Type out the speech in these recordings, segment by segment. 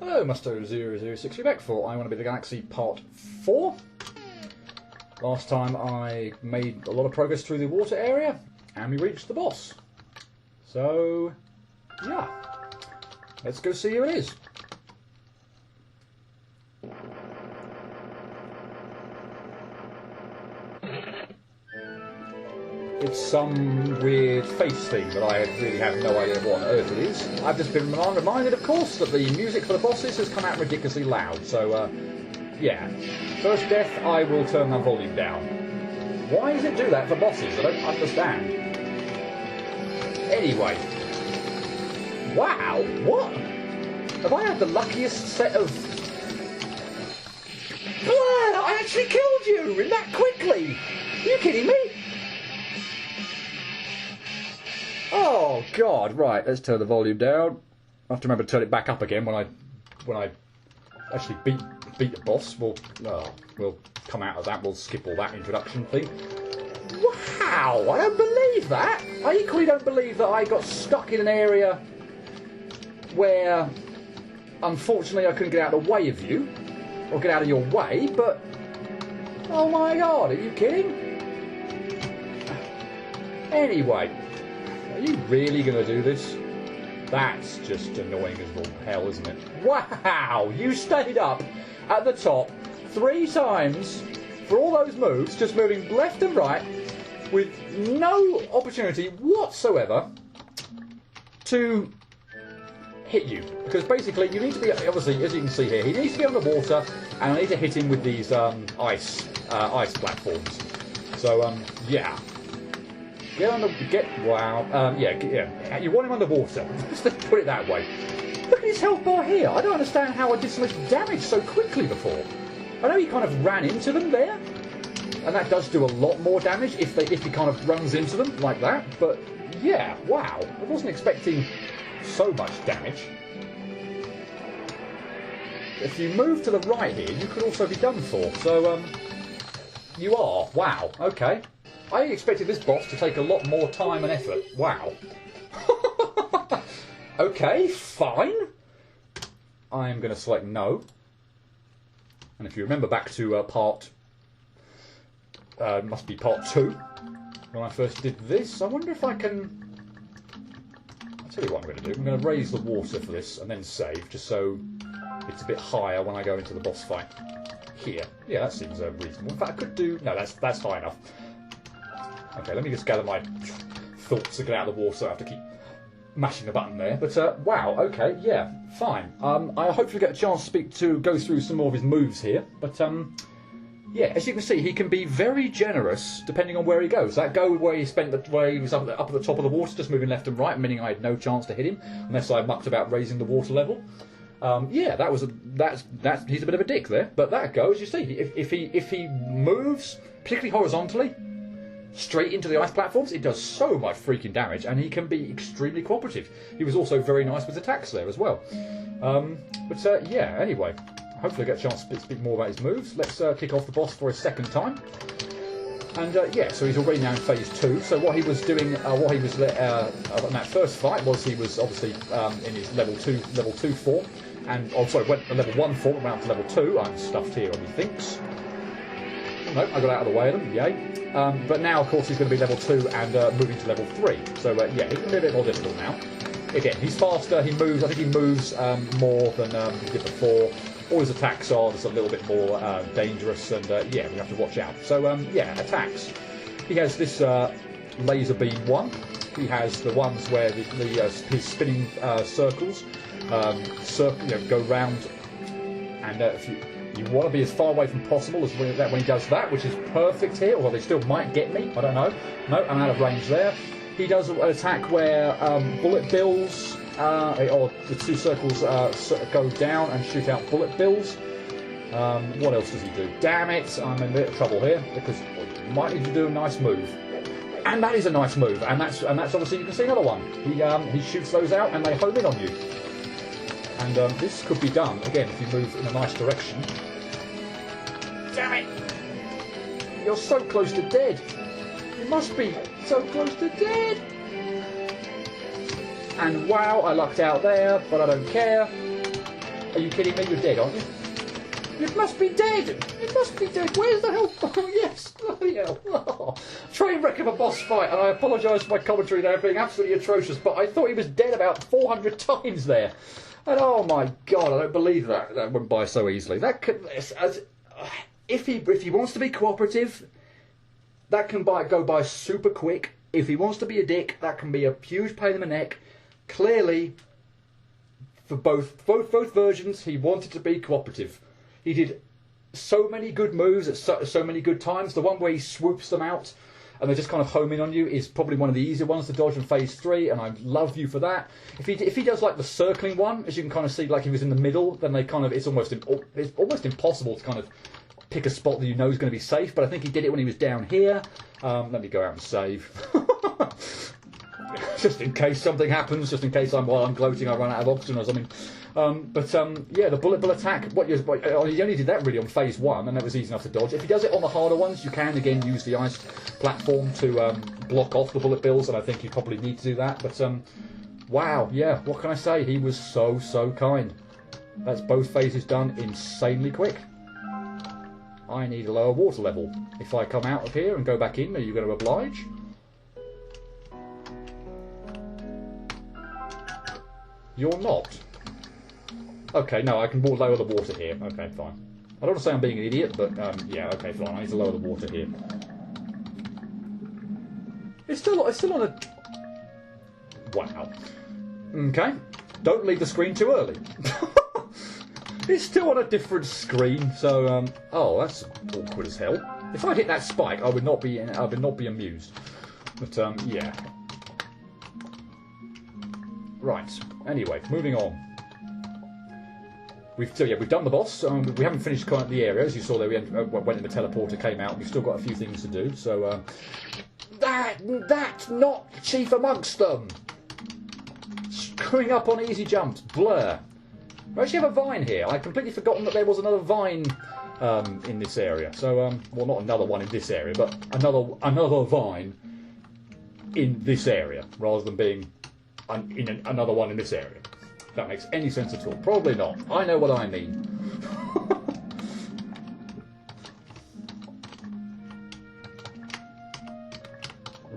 Hello, Musto006. We're back for I Want to Be the Galaxy Part 4. Last time I made a lot of progress through the water area, and we reached the boss. So, yeah. Let's go see who it is. It's some weird face thing that I really have no idea what on earth it is. I've just been reminded, of course, that the music for the bosses has come out ridiculously loud. So, yeah. First death, I will turn the volume down. Why does it do that for bosses? I don't understand. Anyway. Wow, what? Have I had the luckiest set of... What? I actually killed you! That quickly! Are you kidding me? Oh God! Right, let's turn the volume down. I have to remember to turn it back up again when I actually beat the boss. We'll come out of that. We'll skip all that introduction thing. Wow! I don't believe that. I equally don't believe that I got stuck in an area where, unfortunately, I couldn't get out of the way of you or get out of your way. But oh my God! Are you kidding? Anyway. Are you really going to do this? That's just annoying as all hell, isn't it? Wow! You stayed up at the top 3 times for all those moves, just moving left and right, with no opportunity whatsoever to hit you. Because basically, you need to be, obviously, as you can see here, he needs to be underwater, and I need to hit him with these ice platforms. So, yeah. Wow. Yeah. You want him underwater. Let's put it that way. Look at his health bar here. I don't understand how I did so much damage so quickly before. I know he kind of ran into them there, and that does do a lot more damage if he kind of runs into them like that. But yeah, wow. I wasn't expecting so much damage. If you move to the right here, you could also be done for. So you are. Wow. Okay. I expected this boss to take a lot more time and effort. Wow. Okay, fine. I'm going to select no. And if you remember back to must be part 2, when I first did this, I wonder if I can... I'll tell you what I'm going to do. I'm going to raise the water for this and then save, just so it's a bit higher when I go into the boss fight. Here. Yeah, that seems reasonable. In fact, I could do... No, that's high enough. Okay, let me just gather my thoughts to get out of the water. I have to keep mashing the button there. But, wow, okay, yeah, fine. I hopefully get a chance to go through some more of his moves here. But, yeah, as you can see, he can be very generous depending on where he goes. That go where he was up at the top of the water, just moving left and right, meaning I had no chance to hit him, unless I mucked about raising the water level. Yeah, he's a bit of a dick there. But that goes, you see, if he moves, particularly horizontally, straight into the ice platforms, it does so much freaking damage, and he can be extremely cooperative. He was also very nice with attacks there as well. Yeah, anyway, hopefully I get a chance to speak more about his moves. Let's kick off the boss for a second time. And yeah, so he's already now in phase 2. So what he was doing, in that first fight was he was obviously in his level 2 form, and went to level 1 form, went up to level 2. I'm stuffed here on the thinks. No, I got out of the way of them, yay. But now, of course, he's going to be level 2 and moving to level 3. So, yeah, he's going to be a bit more difficult now. Again, he's faster, he moves, I think he moves more than he did before. All his attacks are just a little bit more dangerous, and, yeah, we have to watch out. So, yeah, attacks. He has this laser beam one. He has the ones where his spinning circles go round, and if you want to be as far away from possible as when he does that, which is perfect here, although they still might get me, I don't know. No, I'm out of range there. He does an attack where bullet bills, or the 2 circles go down and shoot out bullet bills. What else does he do? Damn it, I'm in a bit of trouble here, because you might need to do a nice move. And that is a nice move, and that's obviously, you can see another one. He shoots those out and they home in on you. And this could be done, again, if you move in a nice direction. Damn it! You're so close to dead. You must be so close to dead. And wow, I lucked out there, but I don't care. Are you kidding me? You're dead, aren't you? It must be dead! It must be dead! Where's the hell? Oh, yes! Bloody hell! Oh. Train wreck of a boss fight, and I apologise for my commentary there being absolutely atrocious, but I thought he was dead about 400 times there. And oh my god, I don't believe that. That went by so easily. That could... If he wants to be cooperative, that can go by super quick. If he wants to be a dick, that can be a huge pain in the neck. Clearly, for both versions, he wanted to be cooperative. He did so many good moves at so many good times. The one where he swoops them out and they just kind of home in on you is probably one of the easier ones to dodge in Phase 3, and I love you for that. If he does like the circling one, as you can kind of see, like he was in the middle, then it's almost impossible to kind of pick a spot that you know is going to be safe. But I think he did it when he was down here. Let me go out and save. Just in case something happens, just in case while I'm gloating I run out of oxygen or something. Yeah, the bullet bill attack, he only did that really on Phase 1, and that was easy enough to dodge. If he does it on the harder ones, you can again use the ice platform to block off the bullet bills, and I think you probably need to do that. But wow, yeah, what can I say? He was so kind. That's both phases done insanely quick. I need a lower water level. If I come out of here and go back in, are you going to oblige? You're not. Okay, no, I can lower the water here. Okay, fine. I don't want to say I'm being an idiot, but yeah, okay, fine. I need to lower the water here. It's still on a... Wow. Okay. Don't leave the screen too early. It's still on a different screen, so oh, that's awkward as hell. If I'd hit that spike, I would not be amused. But yeah. Right. Anyway, moving on. We've done the boss. We haven't finished kind of the area, as you saw there. We went in the teleporter, came out. We've still got a few things to do. So that's not chief amongst them. Screwing up on easy jumps. Blur. We actually have a vine here. I'd completely forgotten that there was another vine in this area. So well, not another one in this area, but another vine in this area, rather than being in another one in this area. If that makes any sense at all. Probably not. I know what I mean.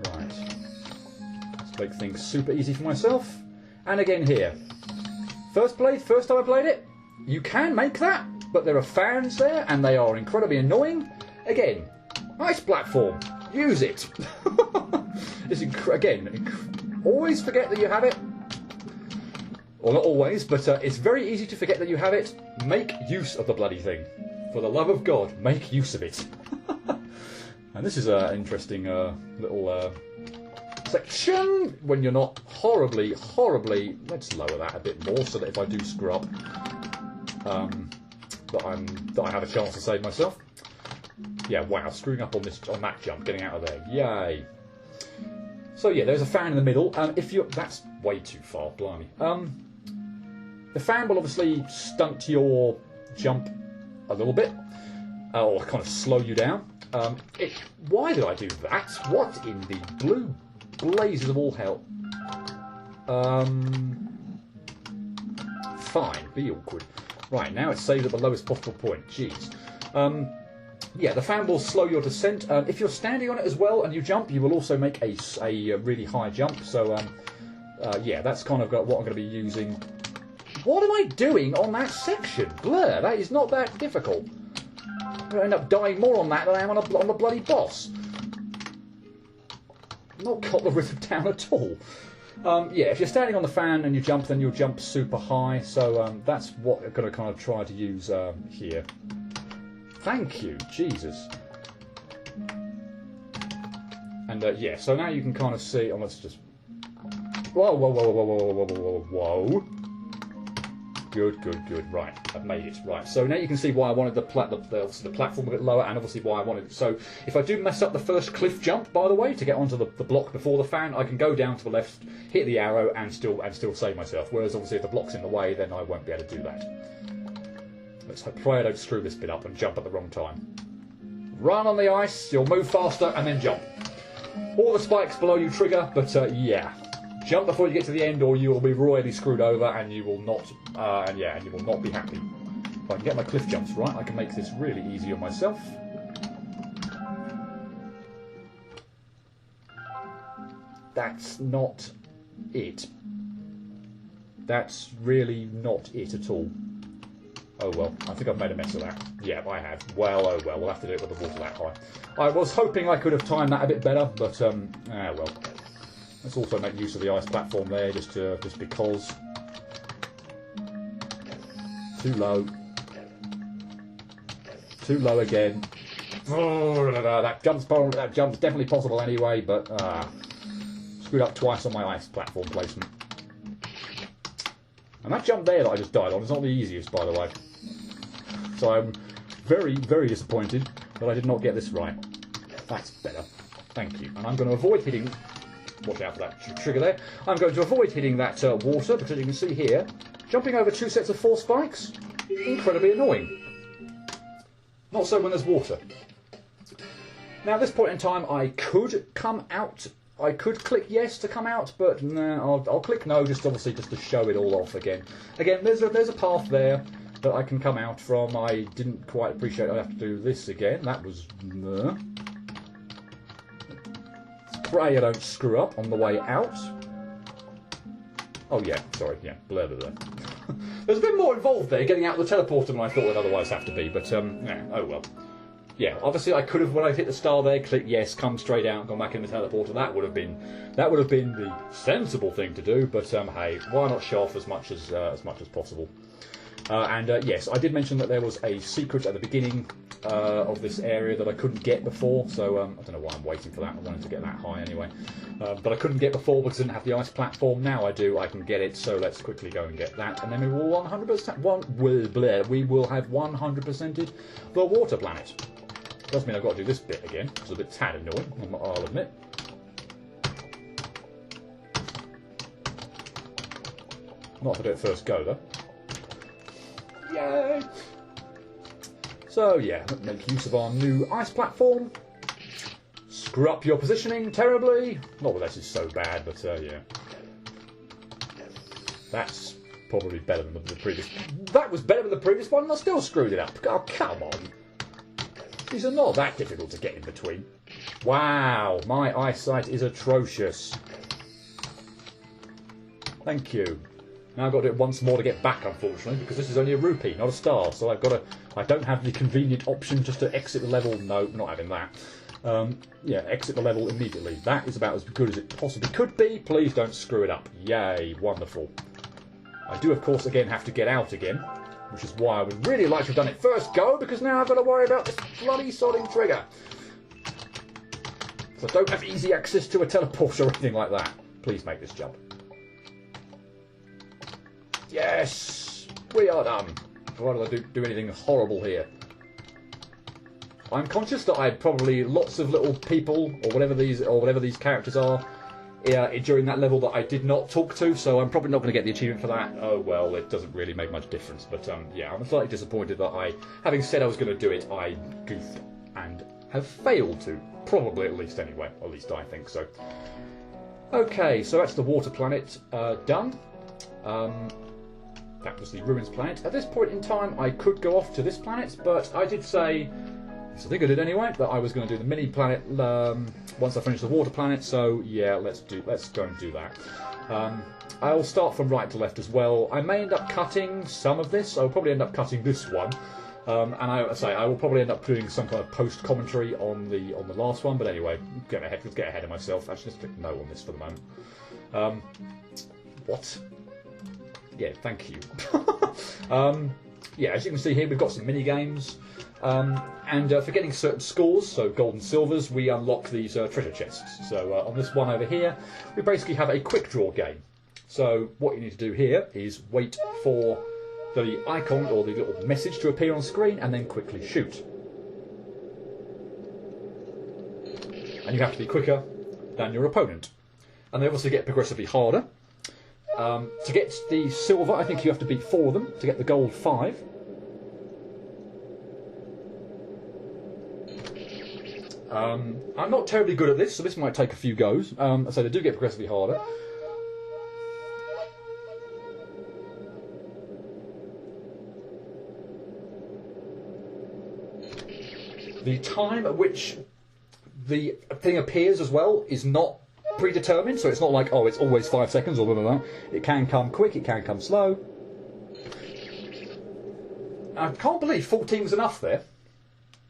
Right. Let's make things super easy for myself. And again here. First time I played it, you can make that, but there are fans there, and they are incredibly annoying. Again, ice platform. Use it. Always forget that you have it. Well, not always, but it's very easy to forget that you have it. Make use of the bloody thing. For the love of God, make use of it. And this is an interesting little section when you're not horribly... Let's lower that a bit more so that if I do screw up, that I have a chance to save myself. Yeah, wow, screwing up on that jump, getting out of there. Yay. So yeah, there's a fan in the middle. That's way too far, blimey. The fan will obviously stunt your jump a little bit, or kind of slow you down. Why did I do that? What in the blue blazes of all hell? Fine, be awkward. Right, now it's saved at the lowest possible point. Jeez. Yeah, the fan will slow your descent. If you're standing on it as well and you jump, you will also make a really high jump. So, yeah, that's kind of what I'm going to be using. What am I doing on that section? Blur, that is not that difficult. I'm going to end up dying more on that than I am on the bloody boss. Not got the rhythm down at all. Yeah, if you're standing on the fan and you jump, then you'll jump super high. So that's what I'm going to kind of try to use here. Thank you, Jesus. And yeah, so now you can kind of see. Oh, let's just. Whoa, whoa, whoa, whoa, whoa, whoa, whoa, whoa, whoa. Good, good, good. Right, I've made it. Right, so now you can see why I wanted the platform a bit lower, and obviously why I wanted it. So if I do mess up the first cliff jump, by the way, to get onto the block before the fan, I can go down to the left, hit the arrow, and still save myself. Whereas obviously if the block's in the way, then I won't be able to do that. Let's pray I don't screw this bit up and jump at the wrong time. Run on the ice, you'll move faster, and then jump. All the spikes below you trigger, but yeah. Jump before you get to the end, or you will be royally screwed over, and you will not, and you will not be happy. If I can get my cliff jumps right, I can make this really easy on myself. That's not it. That's really not it at all. Oh well, I think I've made a mess of that. Yeah, I have. Well, oh well, we'll have to do it with the water that high. I was hoping I could have timed that a bit better, but well. Let's also make use of the ice platform there, just because. Too low. Too low again. Oh, that jump's definitely possible anyway, but screwed up twice on my ice platform placement. And that jump there that I just died on is not the easiest, by the way. So I'm very, very disappointed that I did not get this right. That's better. Thank you. And I'm going to avoid hitting... Watch out for that trigger there. I'm going to avoid hitting that water, because as you can see here, jumping over 2 sets of 4 spikes, incredibly annoying. Not so when there's water. Now at this point in time, I could come out. I could click yes to come out, but no, I'll click no, just to show it all off again. Again, there's a path there that I can come out from. I didn't quite appreciate I have to do this again. That was... Pray I don't screw up on the way out. Oh yeah, sorry, yeah, blur. There's a bit more involved there, getting out of the teleporter than I thought it'd otherwise have to be, but yeah, oh well. Yeah, obviously I could have, when I hit the star there, clicked yes, come straight out and gone back in the teleporter. That would have been the sensible thing to do, but hey, why not show off as much as possible? Yes, I did mention that there was a secret at the beginning of this area that I couldn't get before, so I don't know why I'm waiting for that. I wanted to get that high anyway. But I couldn't get before because I didn't have the ice platform. Now I do, I can get it, so let's quickly go and get that. And then we will 100%, we will have 100%ed the water planet. Does mean I've got to do this bit again. It's a bit tad annoying, I'll admit. Not if I do it first go, though. Yay! So yeah, make use of our new ice platform. Screw up your positioning terribly. Not that this is so bad, but yeah. That's probably better than the previous. That was better than the previous one, and I still screwed it up. Oh, come on. These are not that difficult to get in between. Wow, my eyesight is atrocious. Thank you. Now I've got to do it once more to get back, unfortunately, because this is only a rupee, not a star. So I don't have the convenient option just to exit the level. No, not having that. Yeah, exit the level immediately. That is about as good as it possibly could be. Please don't screw it up. Yay, wonderful. I do, of course, again have to get out again, which is why I would really like to have done it first go, because now I've got to worry about this bloody sodding trigger. So I don't have easy access to a teleport or anything like that. Please make this jump. Yes! We are done. Why did I do anything horrible here? I'm conscious that I had probably lots of little people, or whatever these characters are, during that level that I did not talk to, so I'm probably not going to get the achievement for that. Oh well, it doesn't really make much difference, but yeah, I'm slightly disappointed that having said I was going to do it, I goofed and have failed to. Probably at least anyway, or at least I think so. Okay, so that's the water planet done. That was the ruins planet. At this point in time, I could go off to this planet, but I did say, I think I did anyway, that I was going to do the mini planet once I finish the water planet. So yeah, let's go and do that. I'll start from right to left as well. I may end up cutting some of this. I'll probably end up cutting this one, and I will probably end up doing some kind of post commentary on the last one. But anyway, let's get ahead of myself. Actually, let's click no on this for the moment. What? Yeah, thank you. Yeah, as you can see here, we've got some mini games, and for getting certain scores, so gold and silvers, we unlock these treasure chests. So on this one over here, we basically have a quick draw game. So what you need to do here is wait for the icon or the little message to appear on screen, and then quickly shoot. And you have to be quicker than your opponent. And they obviously get progressively harder. To get the silver, I think you have to beat 4 of them. To get the gold, 5. I'm not terribly good at this, so this might take a few goes. So they do get progressively harder. The time at which the thing appears as well is not predetermined, so it's not like, oh, it's always 5 seconds or blah, blah, blah. It can come quick, it can come slow. I can't believe 14 was enough there.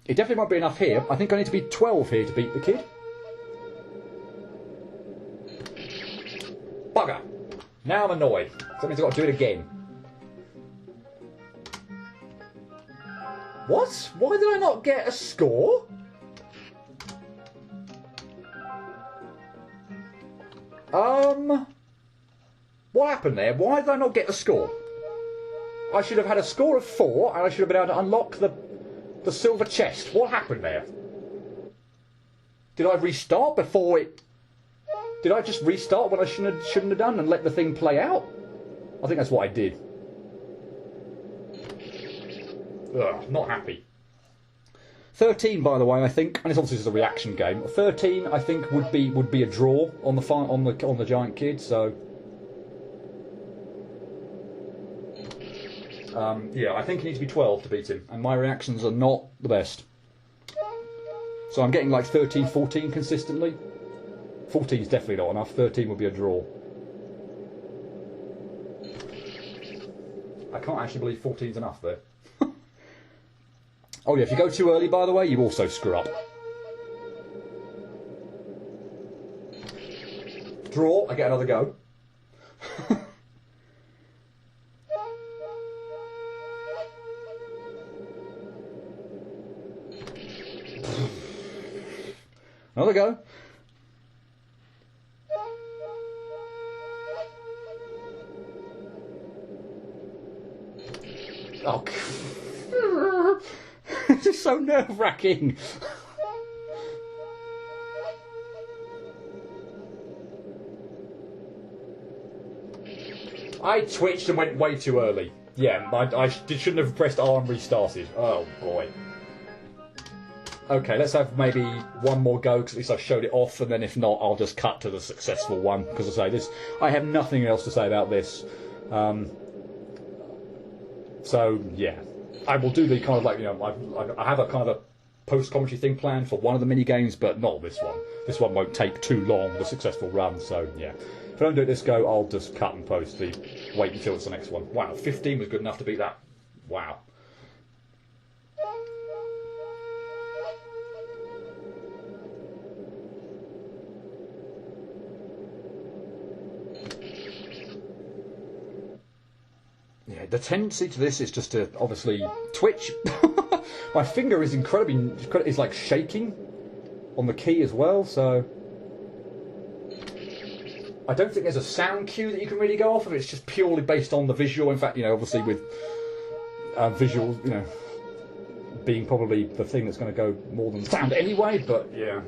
It definitely might be enough here. I think I need to be 12 here to beat the kid. Bugger! Now I'm annoyed. That means I've got to do it again. What? Why did I not get a score? What happened there? Why did I not get a score? I should have had a score of 4 and I should have been able to unlock the silver chest. What happened there? Did I restart before it... Did I just restart when I shouldn't have done and let the thing play out? I think that's what I did. Ugh, not happy. 13, by the way, I think, and it's obviously just a reaction game. 13, I think, would be a draw on the giant kid. So, yeah, I think you need to be 12 to beat him, and my reactions are not the best. So I'm getting like 13, 14 consistently. 14 is definitely not enough. 13 would be a draw. I can't actually believe 14 is enough there. Oh yeah, if you go too early, by the way, you also screw up. Draw, I get another go. Another go. Oh, this is so nerve-wracking. I twitched and went way too early. Yeah, I shouldn't have pressed R and restarted. Oh boy. Okay, let's have maybe one more go, because at least I've showed it off, and then if not, I'll just cut to the successful one, because I say this, I have nothing else to say about this. So yeah, I will do the kind of like, you know, I have a kind of a post-commentary thing planned for one of the mini games, but not this one. This one won't take too long, the successful run. So yeah, if I don't do it this go, I'll just cut and post the wait until it's the next one. Wow, 15 was good enough to beat that. Wow. Yeah, the tendency to this is just to obviously twitch. My finger is is like shaking on the key as well, so I don't think there's a sound cue that you can really go off of. It's just purely based on the visual. In fact, you know, obviously with visual, you know, being probably the thing that's going to go more than sound anyway. But yeah,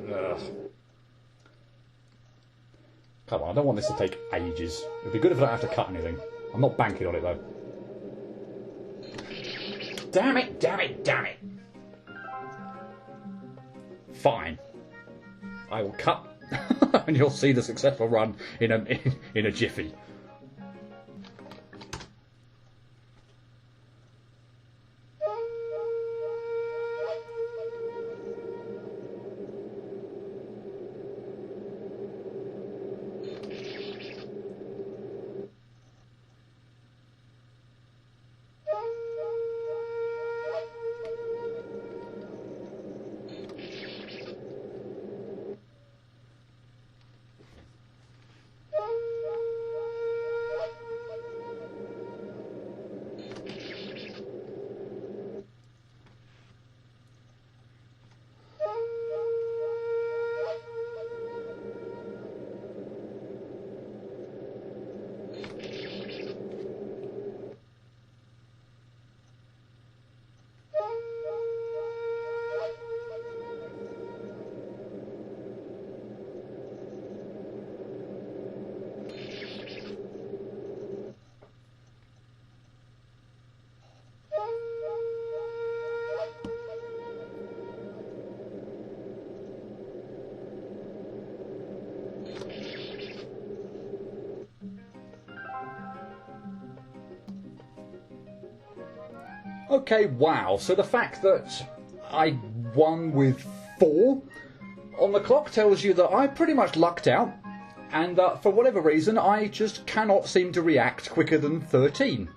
come on, I don't want this to take ages. It'd be good if I don't have to cut anything. I'm not banking on it though. Damn it, damn it, damn it. Fine. I will cut and you'll see the successful run in a jiffy. Okay, wow. So the fact that I 1 with 4 on the clock tells you that I pretty much lucked out, and for whatever reason I just cannot seem to react quicker than 13.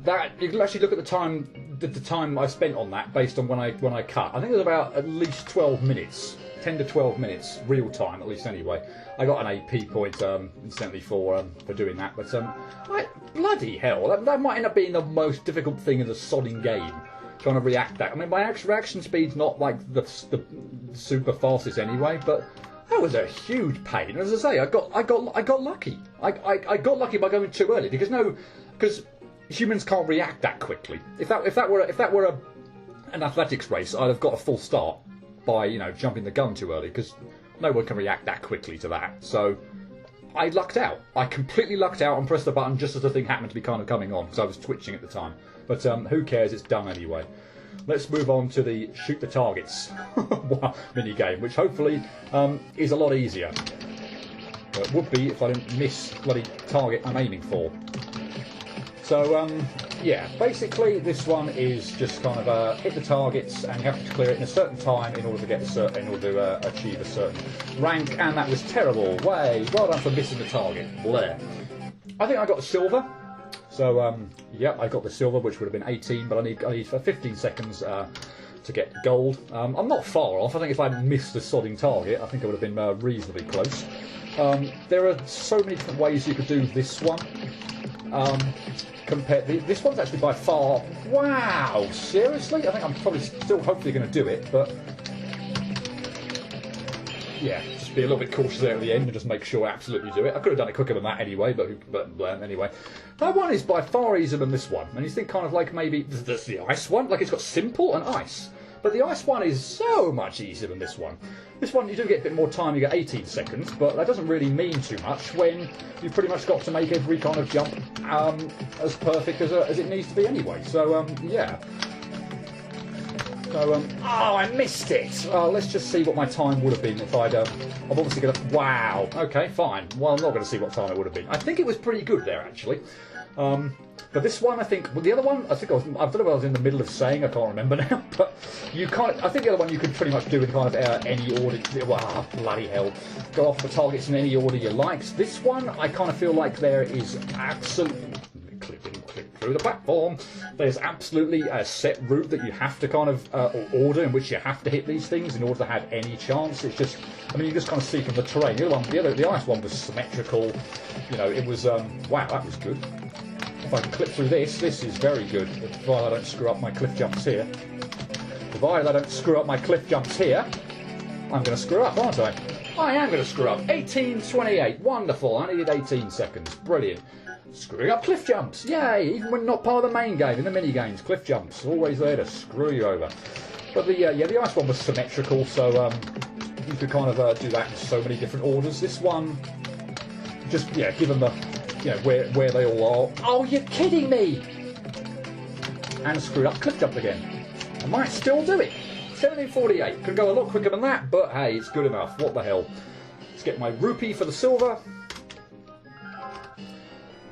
That you can actually look at the time I spent on that based on when I cut. I think it was about at least 12 minutes, 10 to 12 minutes real time, at least anyway. I got an AP point incidentally for doing that, but bloody hell, that might end up being the most difficult thing in the sodding game. Trying to react that. I mean, my reaction speed's not like the super fastest anyway, but that was a huge pain. As I say, I got lucky. I got lucky by going too early because humans can't react that quickly. If that were an athletics race, I'd have got a full start by jumping the gun too early, because no one can react that quickly to that. So I lucked out. I completely lucked out and pressed the button just as the thing happened to be kind of coming on, because I was twitching at the time. But who cares? It's done anyway. Let's move on to the shoot the targets mini game, which hopefully is a lot easier. Well, it would be if I didn't miss bloody target I'm aiming for. So yeah, basically this one is just kind of hit the targets, and you have to clear it in a certain time in order to achieve a certain rank. And that was terrible. Way well done for missing the target. Blair. I think I got the silver. So yeah, I got the silver, which would have been 18, but I need 15 seconds to get gold. I'm not far off. I think if I hadn't missed the sodding target, I think I would have been reasonably close. There are so many different ways you could do this one. This one's actually by far... Wow! Seriously? I think I'm probably still hopefully going to do it, but... Yeah, just be a little bit cautious there at the end and just make sure I absolutely do it. I could have done it quicker than that anyway, but anyway. That one is by far easier than this one. And you think kind of like maybe there's the ice one, like it's got simple and ice. But the ice one is so much easier than this one. This one you do get a bit more time, you get 18 seconds, but that doesn't really mean too much when you've pretty much got to make every kind of jump as perfect as it needs to be anyway. So yeah. So, oh, I missed it! Let's just see what my time would have been if I'm obviously going to... Wow! Okay, fine. Well, I'm not going to see what time it would have been. I think it was pretty good there, actually. But this one, I think... Well, the other one, I don't know what I was in the middle of saying, I can't remember now, but you can't... I think the other one you could pretty much do in kind of any order... Wow, bloody hell. Go off the targets in any order you like. This one, I kind of feel like there is absolutely... Click through the platform. There's absolutely a set route that you have to kind of order in which you have to hit these things in order to have any chance. It's just, I mean, you just kind of see from the terrain. The ice one was symmetrical. It was wow, that was good. If I can clip through this is very good. Provided I don't screw up my cliff jumps here. Provided I don't screw up my cliff jumps here, I'm going to screw up, aren't I? I am going to screw up. 18:28, wonderful. I needed 18 seconds, brilliant. Screwing up cliff jumps, yay! Even when not part of the main game, in the mini games, cliff jumps always there to screw you over. But the ice one was symmetrical, so you could kind of do that in so many different orders. This one, just given the where they all are. Oh, you're kidding me! And screwed up cliff jump again. I might still do it. 17:48. Could go a lot quicker than that, but hey, it's good enough. What the hell? Let's get my rupee for the silver.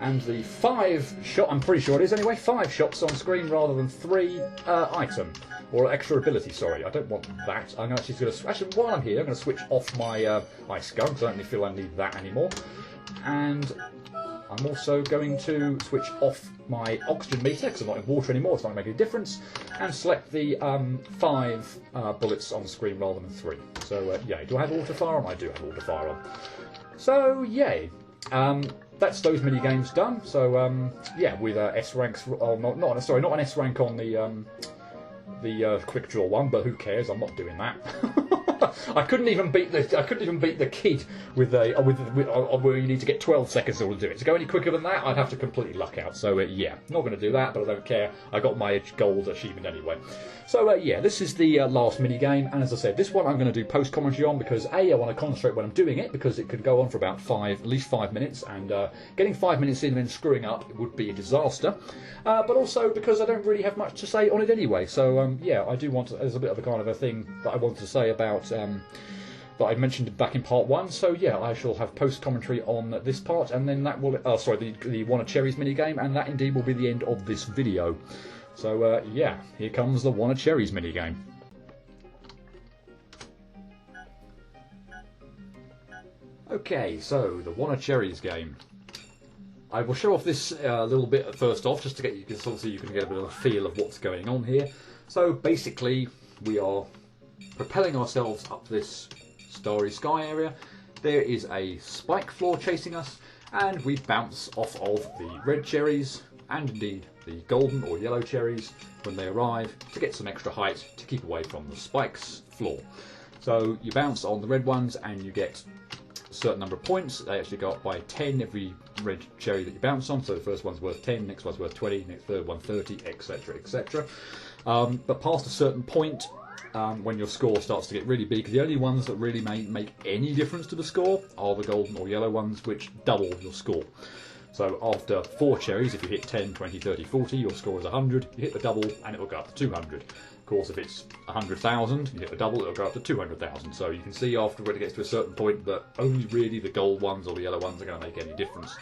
And the 5 shot, I'm pretty sure it is anyway, 5 shots on screen rather than 3 item. Or extra ability, sorry. I don't want that. I'm actually going to, while I'm here, I'm going to switch off my ice gun, because I don't really feel I need that anymore. And I'm also going to switch off my oxygen meter, because I'm not in water anymore, it's not going to make any difference. And select the 5 bullets on screen rather than 3. So, yeah, do I have auto fire on? I do have auto fire on. So, yay. That's those mini games done. So yeah, with S ranks. Oh, not an S rank on the quick draw one, but who cares? I'm not doing that. I couldn't even beat the kid with where you need to get 12 seconds in order to do it. To go any quicker than that, I'd have to completely luck out. So yeah, not going to do that, but I don't care. I got my gold achievement anyway. So yeah, this is the last mini game, and as I said, this one I'm going to do post commentary on because I want to concentrate when I'm doing it, because it could go on for about at least 5 minutes, and getting 5 minutes in and then screwing up would be a disaster. But also because I don't really have much to say on it anyway. So yeah, I do want to, there's a bit of a kind of a thing that I wanted to say about that I mentioned back in part 1. So yeah, I shall have post commentary on this part, and then that will the One of Cherries mini game, and that indeed will be the end of this video. So yeah, here comes the One of Cherries mini game. Okay, so the Wanna Cherries game. I will show off this little bit first off, just to get you, because obviously you can get a bit of a feel of what's going on here. So basically, we are propelling ourselves up this starry sky area. There is a spike floor chasing us, and we bounce off of the red cherries, and indeed the golden or yellow cherries when they arrive, to get some extra height to keep away from the spikes floor. So you bounce on the red ones and you get a certain number of points. They actually go up by 10 every red cherry that you bounce on. So the first one's worth 10, next one's worth 20, next third one 30, etc, etc. But past a certain point, when your score starts to get really big, the only ones that really make any difference to the score are the golden or yellow ones, which double your score. So after 4 cherries, if you hit 10, 20, 30, 40, your score is 100. You hit the double and it will go up to 200. Of course, if it's 100,000, you hit the double, it will go up to 200,000. So you can see after when it gets to a certain point that only really the gold ones or the yellow ones are going to make any difference.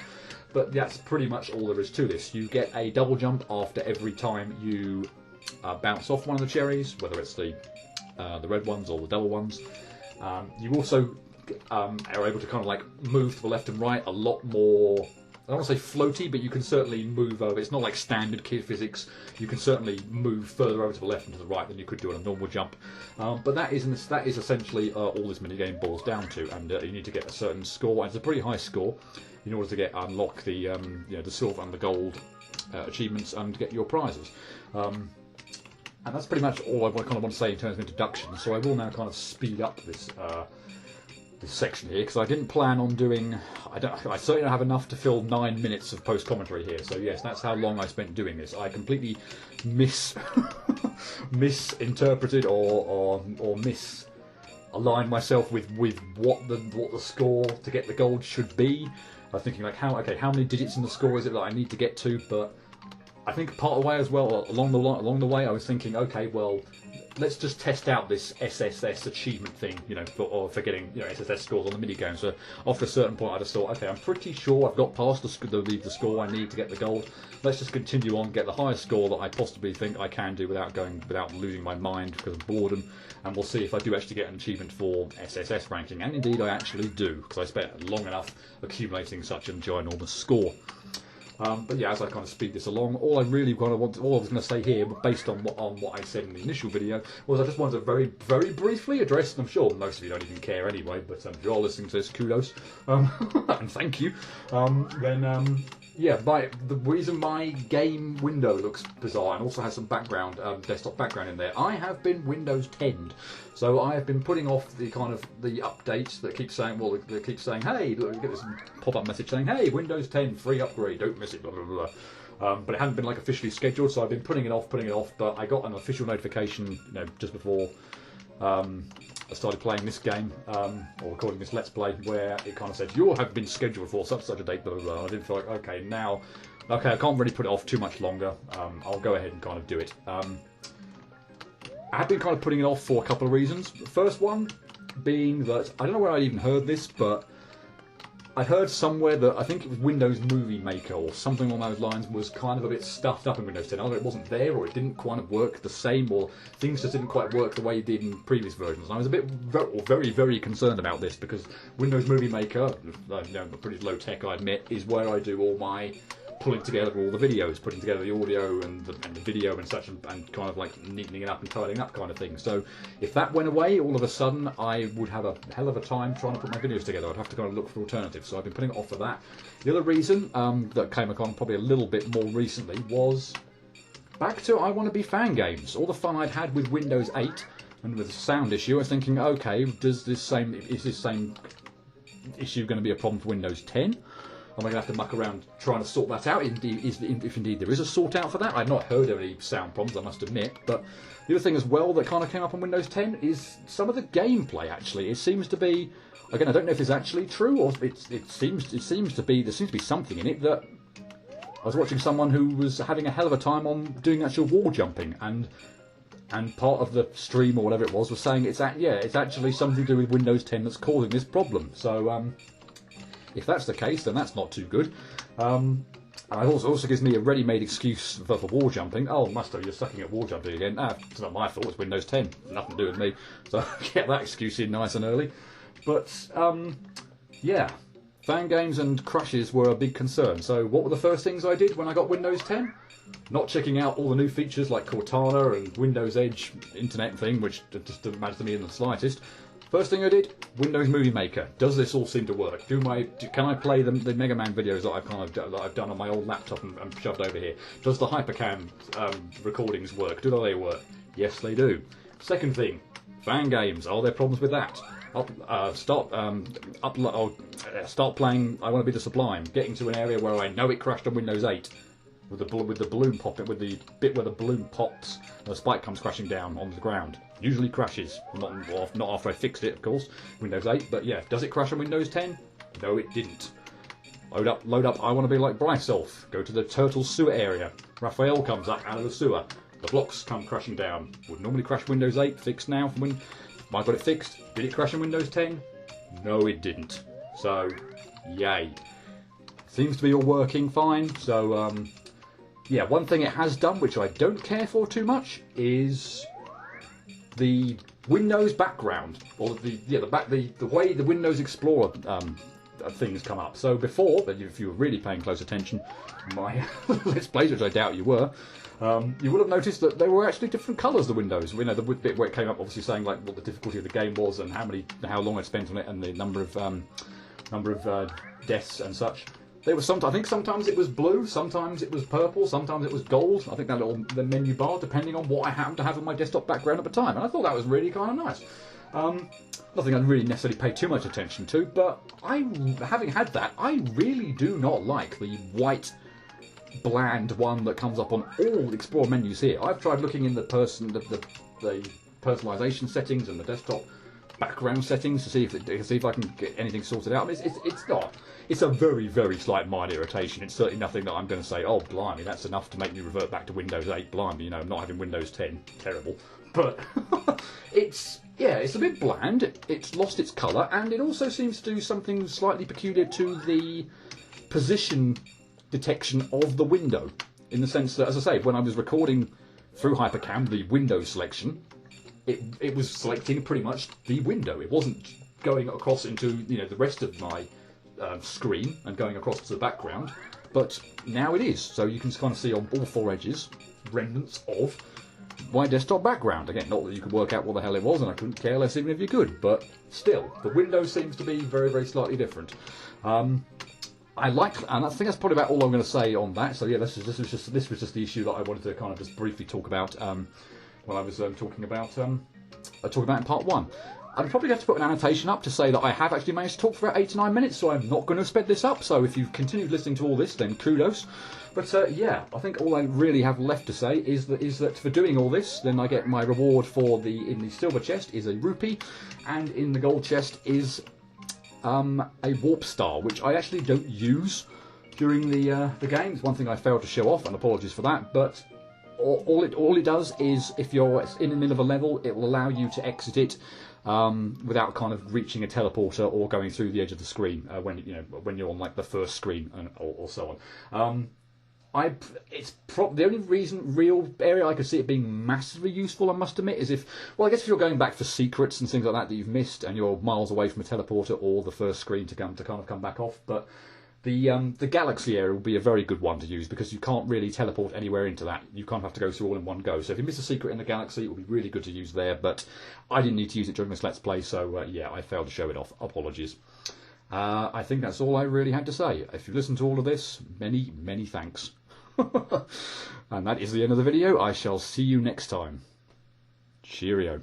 But that's pretty much all there is to this. You get a double jump after every time you bounce off one of the cherries, whether it's the red ones or the double ones. You also are able to kind of like move to the left and right a lot more. I don't want to say floaty, but you can certainly move over. It's not like standard kid physics. You can certainly move further over to the left and to the right than you could do on a normal jump. But that is essentially all this minigame boils down to. And you need to get a certain score, and it's a pretty high score, in order to unlock the the silver and the gold achievements and get your prizes. And that's pretty much all I kind of want to say in terms of introduction. So I will now kind of speed up this section here, because I didn't plan on doing. I certainly don't have enough to fill 9 minutes of post commentary here. So yes, that's how long I spent doing this. I completely misinterpreted or misaligned myself with what the score to get the gold should be. I was thinking like how many digits in the score is it that I need to get to? But I think part of the way as well, along the way, I was thinking, okay, well, let's just test out this SSS achievement thing, for getting SSS scores on the minigame. So after a certain point, I just thought, okay, I'm pretty sure I've got past the score I need to get the gold. Let's just continue on, get the highest score that I possibly think I can do without losing my mind because of boredom, and we'll see if I do actually get an achievement for SSS ranking. And indeed, I actually do, because I spent long enough accumulating such a ginormous score. But yeah, as I kind of speed this along, all I was going to say here, based on what I said in the initial video, was I just wanted to very, very briefly address, and I'm sure most of you don't even care anyway, but if you're listening to this, kudos, and thank you. The reason my game window looks bizarre and also has some background, desktop background in there, I have been Windows 10'd. So I have been putting off the updates that keep saying, hey, look, you get this pop-up message saying, hey, Windows 10 free upgrade, don't miss it, blah, blah, blah. But it hadn't been like officially scheduled, so I've been putting it off, but I got an official notification, just before I started playing this game, or recording this Let's Play, where it kind of said, you have been scheduled for such a date, blah, blah, blah. I didn't feel like, okay, I can't really put it off too much longer. I'll go ahead and kind of do it. I have been kind of putting it off for a couple of reasons. The first one being that, I don't know where I even heard this, but I heard somewhere that I think it was Windows Movie Maker or something along those lines was kind of a bit stuffed up in Windows 10. Either it wasn't there or it didn't quite work the same, or things just didn't quite work the way it did in previous versions. And I was a bit very, very concerned about this, because Windows Movie Maker, pretty low tech I admit, is where I do all my pulling together all the videos, putting together the audio and the video and such, and kind of like neatening it up and tidying up kind of thing. So if that went away, all of a sudden I would have a hell of a time trying to put my videos together. I'd have to kind of look for alternatives. So I've been putting it off for that. The other reason that came along probably a little bit more recently was back to I Want to Be Fan games. All the fun I'd had with Windows 8 and with the sound issue, I was thinking, okay, is this same issue going to be a problem for Windows 10? Am I going to have to muck around trying to sort that out, if indeed there is a sort out for that? I've not heard of any sound problems, I must admit. But the other thing as well that kind of came up on Windows 10 is some of the gameplay, actually. It seems to be, again, I don't know if it's actually true, or it seems to be, there seems to be something in it that I was watching someone who was having a hell of a time on doing actual wall jumping, and part of the stream or whatever it was saying it's actually something to do with Windows 10 that's causing this problem. So, if that's the case, then that's not too good. And it also gives me a ready-made excuse for wall jumping. Oh, Musto, you're sucking at wall jumping again. It's not my fault, it's Windows 10. Nothing to do with me. So get that excuse in nice and early. But yeah, fan games and crashes were a big concern. So what were the first things I did when I got Windows 10? Not checking out all the new features like Cortana and Windows Edge internet thing, which just doesn't matter to me in the slightest. First thing I did, Windows Movie Maker. Does this all seem to work? Can I play the Mega Man videos that I've done on my old laptop and shoved over here? Does the Hypercam recordings work? Do they work? Yes, they do. Second thing, fan games. Are there problems with that? Start playing I Want to Be the Sublime. Getting to an area where I know it crashed on Windows 8. With the balloon popping, with the bit where the balloon pops and the spike comes crashing down onto the ground. Usually crashes. Not after I fixed it, of course. Windows 8, but yeah. Does it crash on Windows 10? No, it didn't. Load up I Want to Be Like Bryself. Go to the turtle sewer area. Raphael comes up out of the sewer. The blocks come crashing down. Would normally crash Windows 8. Fixed now. I got it fixed. Did it crash on Windows 10? No, it didn't. So, yay. Seems to be all working fine. So, yeah, one thing it has done, which I don't care for too much, is the Windows background, or the way the Windows Explorer things come up. So before, if you were really paying close attention to my Let's Plays, which I doubt you were, you would have noticed that there were actually different colours. The windows, you know, the bit where it came up, obviously saying like what the difficulty of the game was and how long I spent on it, and the number of deaths and such. They were I think sometimes it was blue, sometimes it was purple, sometimes it was gold. I think that the menu bar, depending on what I happened to have in my desktop background at the time. And I thought that was really kind of nice. Nothing I'd really necessarily pay too much attention to, but having had that, I really do not like the white, bland one that comes up on all Explorer menus here. I've tried looking in the personalization settings and the desktop background settings to see if I can get anything sorted out. It's not. It's a very, very slight minor irritation. It's certainly nothing that I'm going to say, oh, blimey, that's enough to make me revert back to Windows 8. Blimey, you know, not having Windows 10. Terrible. But it's a bit bland. It's lost its colour, and it also seems to do something slightly peculiar to the position detection of the window. In the sense that, as I say, when I was recording through Hypercam, the window selection, it was selecting pretty much the window. It wasn't going across into the rest of my screen and going across to the background, but now it is. So you can kind of see on all four edges remnants of my desktop background. Again, not that you could work out what the hell it was, and I couldn't care less even if you could, but still, the window seems to be very, very slightly different. And I think that's probably about all I'm going to say on that. So yeah, this was just the issue that I wanted to kind of just briefly talk about when I was talking about in part one. I'd probably have to put an annotation up to say that I have actually managed to talk for about 8 to 9 minutes, so I'm not going to sped this up. So if you've continued listening to all this, then kudos. But yeah, I think all I really have left to say is that for doing all this, then I get my reward in the silver chest is a rupee, and in the gold chest is a warp star, which I actually don't use during the games. One thing I failed to show off, and apologies for that, but all it does is if you're in the middle of a level, it will allow you to exit it without kind of reaching a teleporter or going through the edge of the screen when you're on like the first screen or so on. The only real area I could see it being massively useful, I must admit, is if you're going back for secrets and things like that you've missed and you're miles away from a teleporter or the first screen to kind of come back off. But the galaxy area will be a very good one to use because you can't really teleport anywhere into that. You kind of have to go through all in one go. So if you miss a secret in the galaxy, it will be really good to use there. But I didn't need to use it during this Let's Play, so yeah, I failed to show it off. Apologies. I think that's all I really had to say. If you've listened to all of this, many, many thanks. And that is the end of the video. I shall see you next time. Cheerio.